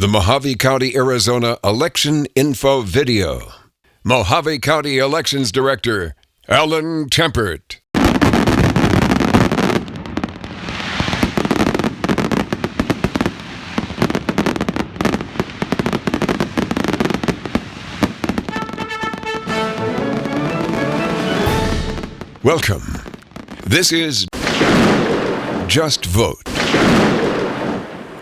The Mohave County, Arizona Election Info Video. Mohave County Elections Director, Alan Tempert. Welcome. This is Just Vote.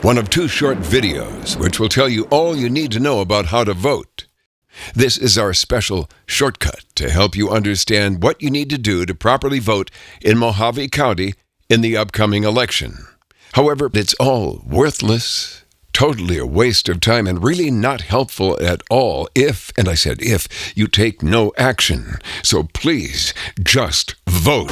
One of two short videos which will tell you all you need to know about how to vote. This is our special shortcut to help you understand what you need to do to properly vote in Mohave County in the upcoming election. However, it's all worthless, totally a waste of time, and really not helpful at all if, and I said if, you take no action. So please, just vote.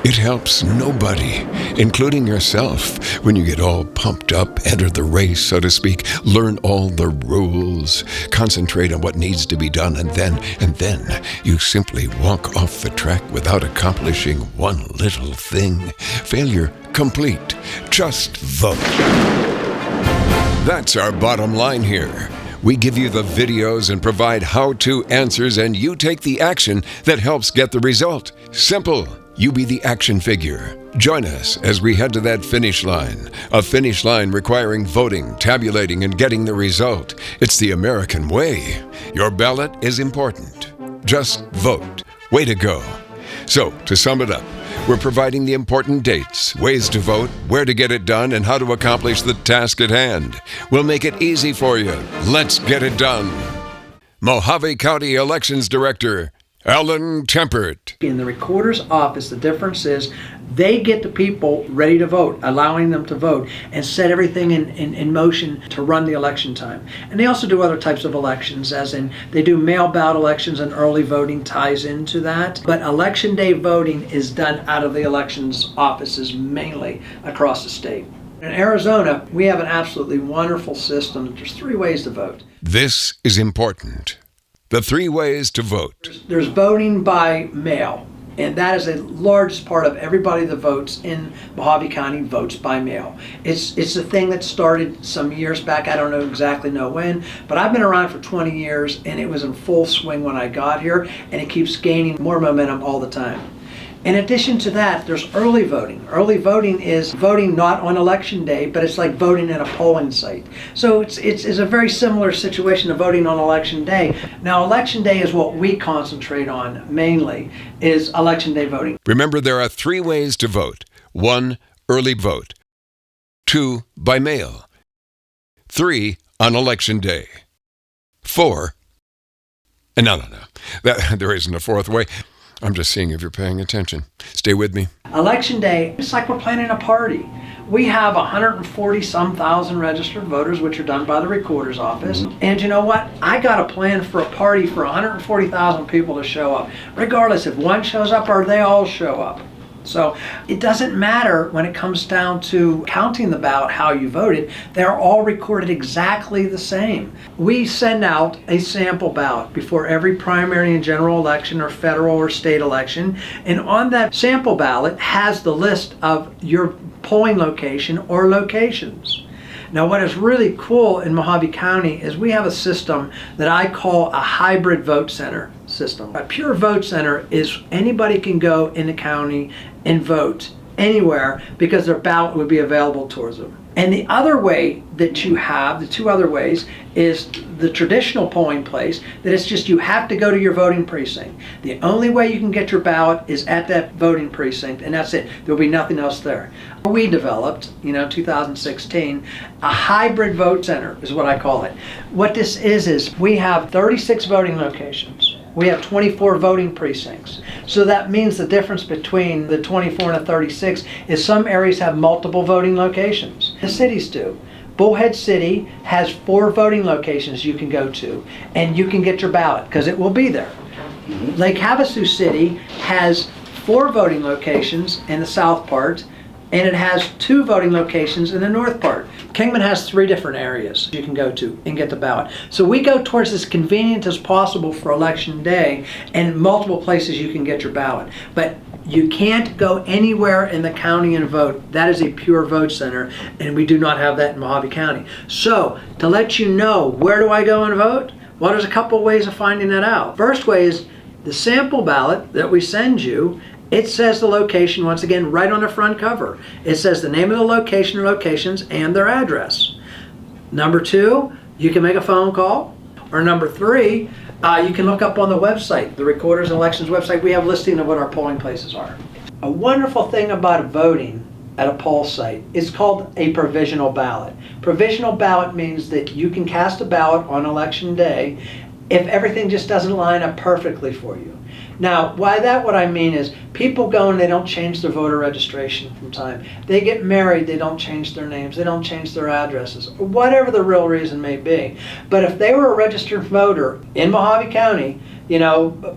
It helps nobody, including yourself, when you get all pumped up, enter the race, so to speak, learn all the rules, concentrate on what needs to be done, and then you simply walk off the track without accomplishing one little thing. Failure complete. Just vote. That's our bottom line here. We give you the videos and provide how-to answers, and you take the action that helps get the result. Simple. You be the action figure. Join us as we head to that finish line. A finish line requiring voting, tabulating, and getting the result. It's the American way. Your ballot is important. Just vote. Way to go. So, to sum it up, we're providing the important dates, ways to vote, where to get it done, and how to accomplish the task at hand. We'll make it easy for you. Let's get it done. Mohave County Elections Director, Alan Tempert. In the recorder's office, the difference is they get the people ready to vote, allowing them to vote, and set everything in motion to run the election time. And they also do other types of elections, as in they do mail ballot elections, and early voting ties into that. But election day voting is done out of the elections offices mainly across the state. In Arizona, we have an absolutely wonderful system. There's 3 ways to vote. This is important. The 3 ways to vote. There's voting by mail, and that is the largest part of everybody that votes in Mohave County votes by mail. It's a thing that started some years back. I don't exactly know when, but I've been around for 20 years, and it was in full swing when I got here, and it keeps gaining more momentum all the time. In addition to that, there's early voting. Early voting is voting not on election day, but it's like voting at a polling site. So it's a very similar situation to voting on election day. Now, election day is what we concentrate on mainly, is election day voting. Remember, there are 3 ways to vote. 1, early vote. 2, by mail. 3, on election day. 4, no. There isn't a 4th way. I'm just seeing if you're paying attention. Stay with me. Election day, it's like we're planning a party. We have 140-some thousand registered voters, which are done by the recorder's office. And you know what? I got a plan for a party for 140,000 people to show up, regardless if one shows up or they all show up. So it doesn't matter when it comes down to counting the ballot how you voted. They're all recorded exactly the same. We send out a sample ballot before every primary and general election or federal or state election, and on that sample ballot has the list of your polling location or locations. Now, what is really cool in Mohave County is we have a system that I call a hybrid vote center system. A pure vote center is anybody can go in the county and vote anywhere because their ballot would be available towards them. And the other way that you have, the 2 other ways, is the traditional polling place, that it's just you have to go to your voting precinct. The only way you can get your ballot is at that voting precinct, and that's it. There'll be nothing else there. We developed, 2016, a hybrid vote center is what I call it. What this is we have 36 voting locations. We have 24 voting precincts. So that means the difference between the 24 and the 36 is some areas have multiple voting locations. The cities do. Bullhead City has 4 voting locations you can go to, and you can get your ballot because it will be there. Lake Havasu City has 4 voting locations in the south part, and it has 2 voting locations in the north part. Kingman has 3 different areas you can go to and get the ballot. So we go towards as convenient as possible for election day, and multiple places you can get your ballot. But You can't go anywhere in the county and vote. That is a pure vote center, and we do not have that in Mohave County. So, to let you know, where do I go and vote? Well, there's a couple ways of finding that out. First way is the sample ballot that we send you. It says the location, once again, right on the front cover. It says the name of the location or locations and their address. Number two, you can make a phone call. Or number three, you can look up on the website, the Recorders and Elections website. We have a listing of what our polling places are. A wonderful thing about voting at a poll site is called a provisional ballot. Provisional ballot means that you can cast a ballot on election day if everything just doesn't line up perfectly for you. Now, what I mean is people go and they don't change their voter registration from time. They get married, they don't change their names, they don't change their addresses, or whatever the real reason may be. But if they were a registered voter in Mohave County,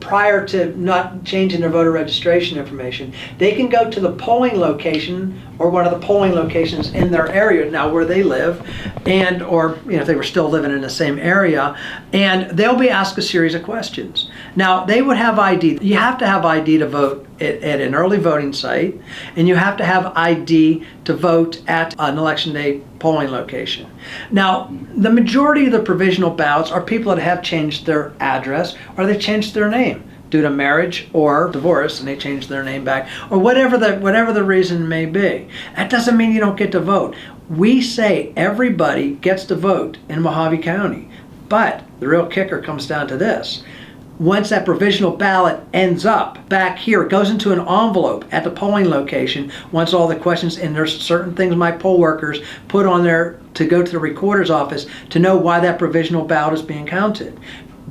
prior to not changing their voter registration information, they can go to the polling location or one of the polling locations in their area now where they live, or if they were still living in the same area, and they'll be asked a series of questions. Now, they would have ID. You have to have ID to vote at an early voting site, and you have to have ID to vote at an election day polling location. Now, the majority of the provisional ballots are people that have changed their address or they changed their name due to marriage or divorce, and they changed their name back, or whatever the reason may be. That doesn't mean you don't get to vote. We say everybody gets to vote in Mohave County, but the real kicker comes down to this. Once that provisional ballot ends up back here, it goes into an envelope at the polling location. Once all the questions, and there's certain things my poll workers put on there to go to the recorder's office to know why that provisional ballot is being counted.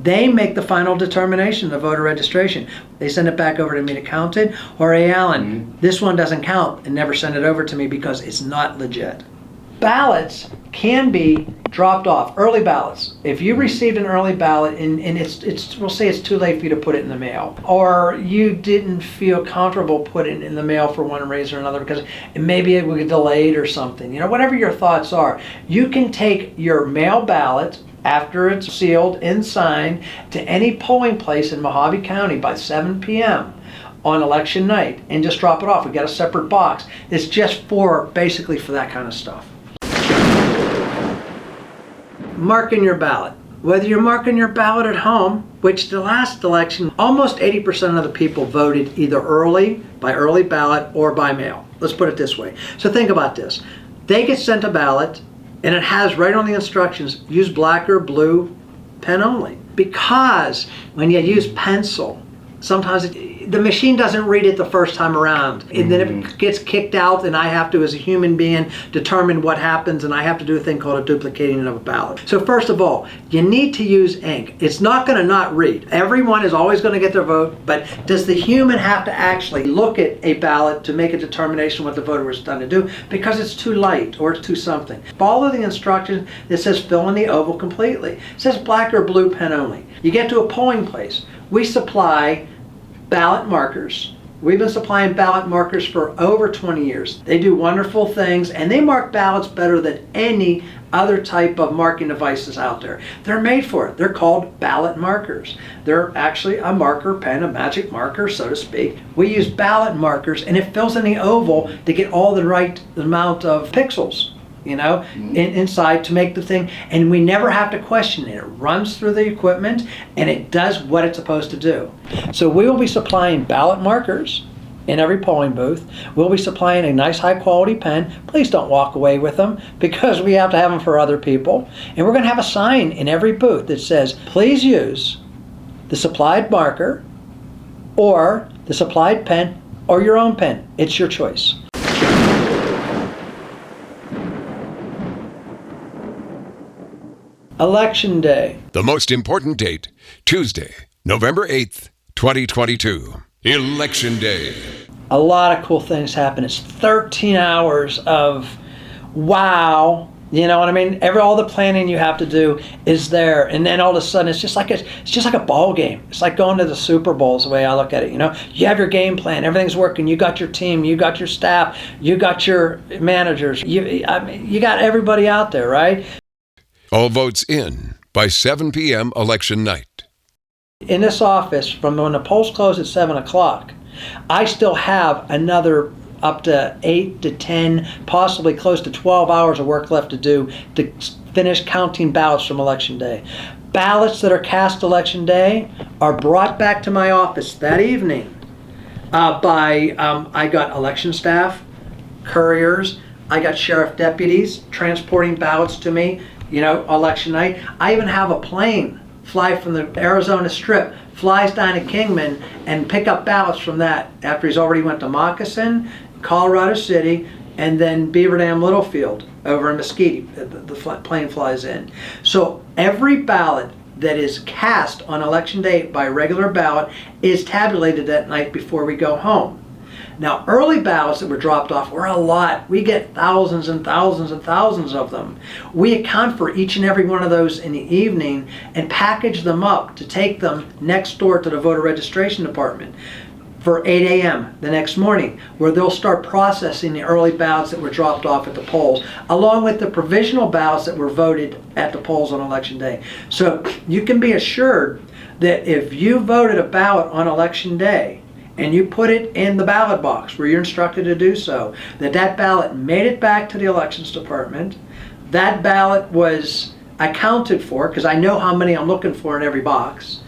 They make the final determination of voter registration. They send it back over to me to count it, or, hey, Alan, this one doesn't count, and never send it over to me because it's not legit. Ballots can be dropped off, early ballots. If you received an early ballot and we'll say it's too late for you to put it in the mail, or you didn't feel comfortable putting it in the mail for one reason or another because maybe it would get delayed or something, whatever your thoughts are, you can take your mail ballot after it's sealed and signed to any polling place in Mohave County by 7 p.m. on election night and just drop it off. We got a separate box. It's just basically for that kind of stuff. Marking your ballot. Whether you're marking your ballot at home, which the last election, almost 80% of the people voted either by early ballot, or by mail. Let's put it this way. So think about this. They get sent a ballot, and it has right on the instructions, use black or blue pen only. Because when you use pencil, sometimes the machine doesn't read it the first time around, and then it gets kicked out, and I have to, as a human being, determine what happens, and I have to do a thing called a duplicating of a ballot. So first of all, you need to use ink. It's not going to not read. Everyone is always going to get their vote, but does the human have to actually look at a ballot to make a determination what the voter was done to do? Because it's too light or it's too something. Follow the instructions that says fill in the oval completely. It says black or blue pen only. You get to a polling place. We supply ballot markers. We've been supplying ballot markers for over 20 years. They do wonderful things, and they mark ballots better than any other type of marking devices out there. They're made for it. They're called ballot markers. They're actually a marker pen, a magic marker, so to speak. We use ballot markers, and it fills in the oval to get all the right amount of pixels, inside to make the thing, and we never have to question it. It runs through the equipment and it does what it's supposed to do. So we will be supplying ballot markers in every polling booth. We'll be supplying a nice high quality pen. Please don't walk away with them because we have to have them for other people. And we're going to have a sign in every booth that says, please use the supplied marker or the supplied pen or your own pen. It's your choice. Election Day. The most important date, Tuesday, November 8th, 2022. Election Day. A lot of cool things happen. It's 13 hours of wow. You know what I mean? All the planning you have to do is there, and then all of a sudden it's just like a ball game. It's like going to the Super Bowl is the way I look at it. You have your game plan, everything's working. You got your team, you got your staff, you got your managers. You got everybody out there, right? All votes in by 7 p.m. election night. In this office, from when the polls close at 7 o'clock, I still have another up to 8 to 10, possibly close to 12 hours of work left to do to finish counting ballots from Election Day. Ballots that are cast Election Day are brought back to my office that evening I got election staff, couriers, I got sheriff deputies transporting ballots to me, election night. I even have a plane fly from the Arizona Strip, flies down to Kingman and pick up ballots from that after he's already went to Moccasin, Colorado City, and then Beaver Dam Littlefield over in Mesquite. The plane flies in. So every ballot that is cast on Election Day by regular ballot is tabulated that night before we go home. Now, early ballots that were dropped off were a lot. We get thousands and thousands and thousands of them. We account for each and every one of those in the evening and package them up to take them next door to the voter registration department for 8 a.m. the next morning, where they'll start processing the early ballots that were dropped off at the polls, along with the provisional ballots that were voted at the polls on Election Day. So you can be assured that if you voted a ballot on Election Day and you put it in the ballot box where you're instructed to do so, that ballot made it back to the elections department, that ballot was accounted for, because I know how many I'm looking for in every box,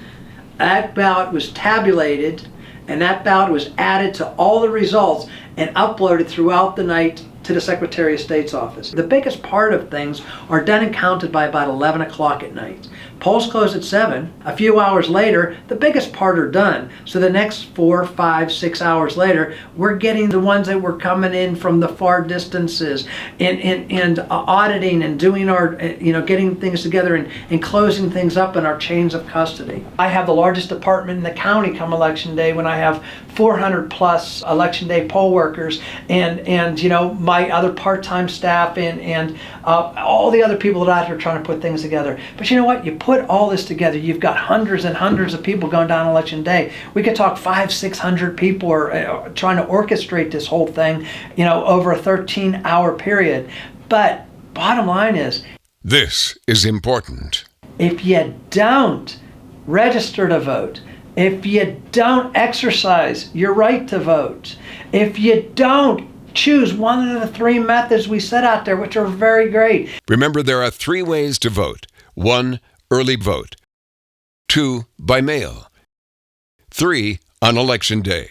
that ballot was tabulated, and that ballot was added to all the results and uploaded throughout the night to the Secretary of State's office. The biggest part of things are done and counted by about 11 o'clock at night. Polls close at 7. A few hours later, the biggest part are done. So the next 4, 5, 6 hours later, we're getting the ones that were coming in from the far distances and auditing and doing our, getting things together and closing things up in our chains of custody. I have the largest department in the county come Election Day when I have 400 plus Election Day poll workers and my other part-time staff and all the other that are out here trying to put things together. But you know what? You put all this together, you've got hundreds and hundreds of people going down Election Day. We could talk 500-600 people are trying to orchestrate this whole thing, over a 13-hour period. But bottom line is, this is important. If you don't register to vote, if you don't exercise your right to vote, if you don't choose one of the 3 methods we set out there, which are very great. Remember, there are 3 ways to vote. 1, early vote. 2, by mail. 3, on Election Day.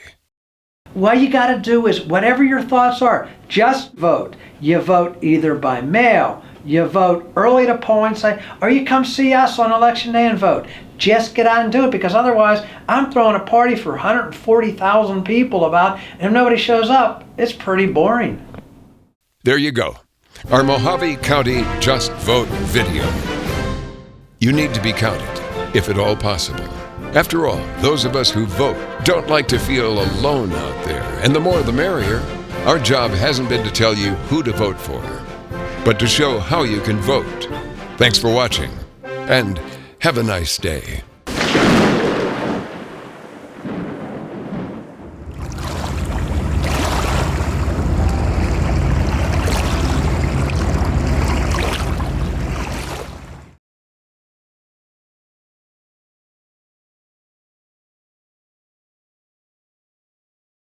What you got to do is, whatever your thoughts are, just vote. You vote either by mail, you vote early at a polling site, or you come see us on Election Day and vote. Just get out and do it, because otherwise I'm throwing a party for 140,000 people about, and if nobody shows up, it's pretty boring. There you go. Our Mohave County Just Vote video. You need to be counted, if at all possible. After all, those of us who vote don't like to feel alone out there, and the more the merrier. Our job hasn't been to tell you who to vote for, but to show how you can vote. Thanks for watching, and have a nice day.